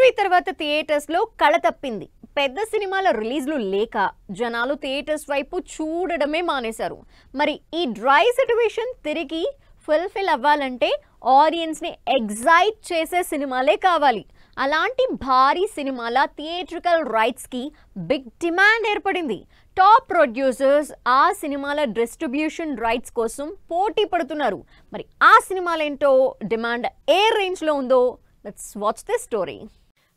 Movie తర్వాత theatres లో కళ తప్పింది. పెద్ద సినిమాల రిలీజ్లు లేక జనాలు థియేటర్స్ వైపు చూడడమే మానేశారు. మరి ఈ డ్రై సిట్యుయేషన్ తిరిగి ఫుల్ఫిల్ అవ్వాలంటే ఆడియన్స్ ని ఎగ్జైట్ చేసే సినిమాలే కావాలి. అలాంటి భారీ సినిమాల థియేట్రికల్ రైట్స్ కి బిగ్ డిమాండ్ ఏర్పడింది. టాప్ ప్రొడ్యూసర్స్ ఆ సినిమాల డిస్ట్రిబ్యూషన్ రైట్స్ కోసం పోటీ పడుతున్నారు. మరి ఆ సినిమాలేంటో, డిమాండ్ ఏ రేంజ్ లో ఉందో let's watch this story.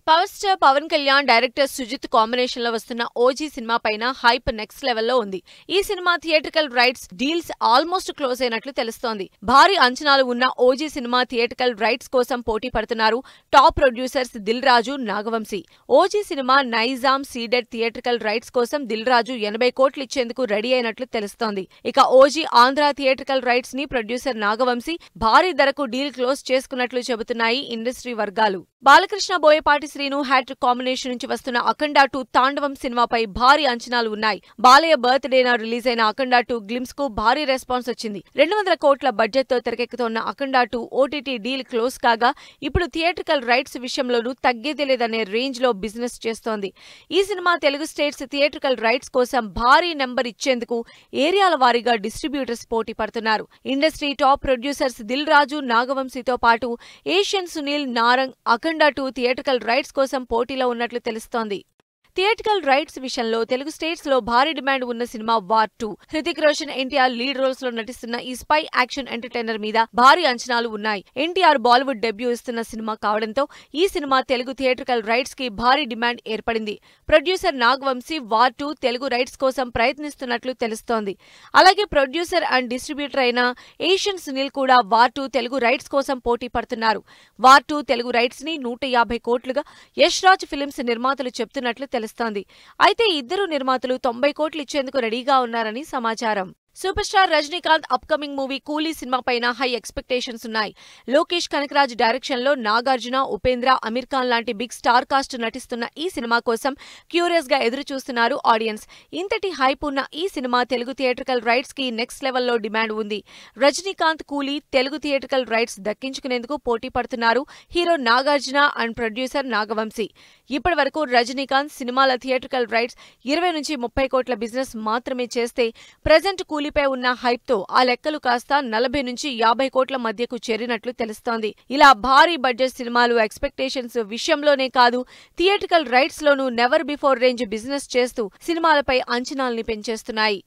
Power star Pawan Kalyan, director Sujith combination లో వస్తున్న ఓజీ సినిమా పైన హైప్ నెక్స్ట్ లెవెల్లో ఉంది. ఈ cinema theatrical rights deals almost close అయినట్లు తెలుస్తోంది. భారీ అంచనాలు ఉన్న ఓజీ సినిమా థియేట్రికల్ రైట్స్ కోసం పోటీ పడుతున్నారు top producers Dil Raju, Nagavamsi. OG cinema Nizam ceded theatrical rights కోసం దిల్ రాజు 80 కోట్లు ఇచ్చేందుకు రెడీ అయినట్లు తెలుస్తోంది. ఇక ఓజీ ఆంధ్ర థియేట్రికల్ రైట్స్ ని ప్రొడ్యూసర్ నాగవంశీ భారీ ధరకు డీల్ క్లోజ్ చేసుకున్నట్లు చెబుతున్నాయి ఇండస్ట్రీ వర్గాలు. బాలకృష్ణ, బోయపాటి శ్రీను హ్యాట్రిక్ కాంబినేషన్ నుంచి వస్తున్న అఖండ 2 తాండవం సినిమాపై భారీ అంచనాలు ఉన్నాయి. బాలయ్య బర్త్డేన రిలీజ్ అయిన అఖండ 2 గ్లిమ్స్ కు భారీ రెస్పాన్స్ వచ్చింది. 200 కోట్ల బడ్జెట్ తో తెరకెక్కుతోన్న అఖండ 2 ఓటీటీ డీల్ క్లోజ్ కాగా ఇప్పుడు థియేట్రికల్ రైట్స్ విషయంలోనూ తగ్గేదే లేదనే రేంజ్ లో బిజినెస్ చేస్తోంది. ఈ cinema Telugu states theatrical rights కోసం భారీ నెంబర్ ఇచ్చేందుకు ఏరియాల వారీగా డిస్ట్రిబ్యూటర్స్ పోటీ పడుతున్నారు. ఇండస్ట్రీ టాప్ ప్రొడ్యూసర్స్ దిల్ రాజు, నాగవంశీతో పాటు ఏషియన్ సునీల్, నారంగ్ అఖండ 2 థియేట్రికల్ రైట్స్ కోసం పోటీలో ఉన్నట్లు తెలుస్తోంది. థియేట్రికల్ రైట్స్ విషయంలో తెలుగు స్టేట్స్ లో భారీ డిమాండ్ ఉన్న cinema war 2. Hrithik Roshan, NTR lead roles లో నటిస్తున్న ఈ స్పై యాక్షన్ ఎంటర్టైనర్ మీద భారీ అంచనాలు ఉన్నాయి. ఎన్టీఆర్ బాలీవుడ్ డెబ్యూ ఇస్తున్న సినిమా కావడంతో ఈ సినిమా తెలుగు థియేట్రికల్ రైట్స్ కి భారీ డిమాండ్ ఏర్పడింది. Producer Naga Vamsi war 2 Telugu rights కోసం ప్రయత్నిస్తున్నట్లు తెలుస్తోంది. అలాగే ప్రొడ్యూసర్ అండ్ డిస్ట్రిబ్యూటర్ అయిన ఏషియన్ సునీల్ కూడా వార్ 2 తెలుగు రైట్స్ కోసం పోటీ పడుతున్నారు. వార్ 2 తెలుగు రైట్స్ ని 150 కోట్లుగా యష్ రాజ్ ఫిలిమ్స్ నిర్మాతలు చెప్తున్నట్లు తెలుస్తోంది. అయితే ఇద్దరు నిర్మాతలు 90 కోట్లు ఇచ్చేందుకు రెడీగా ఉన్నారని సమాచారం. Super star Rajinikanth upcoming movie కూలీ సినిమా పైన హై ఎక్స్పెక్టేషన్స్ ఉన్నాయి. లోకేష్ కనకరాజ్ డైరెక్షన్ లో నాగార్జున, ఉపేంద్ర, అమీర్ ఖాన్ లాంటి బిగ్ స్టార్ కాస్ట్ నటిస్తున్న ఈ సినిమా కోసం క్యూరియస్ గా ఎదురు చూస్తున్నారు ఆడియన్స్. ఇంతటి హైప్ ఉన్న ఈ సినిమా తెలుగు థియేట్రికల్ రైట్స్ కి నెక్స్ట్ లెవెల్లో డిమాండ్ ఉంది. రజనీకాంత్ కూలీ తెలుగు థియేట్రికల్ రైట్స్ దక్కించుకునేందుకు పోటీ పడుతున్నారు hero Nagarjuna and producer Naga Vamsi. ఇప్పటి వరకు రజనీకాంత్ సినిమాల థియేట్రికల్ రైట్స్ 20 నుంచి 30 కోట్ల బిజినెస్ మాత్రమే చేస్తే ప్రెజెంట్ కూలీపై ఉన్న హైప్ తో ఆ లెక్కలు కాస్త 40 నుంచి 50 కోట్ల మధ్యకు చేరినట్లు తెలుస్తోంది. ఇలా భారీ బడ్జెట్ సినిమాలు ఎక్స్పెక్టేషన్స్ విషయంలోనే కాదు, థియేట్రికల్ రైట్స్ లోనూ నెవర్ బిఫోర్ రేంజ్ బిజినెస్ చేస్తూ సినిమాలపై అంచనాల్ని పెంచేస్తున్నాయి.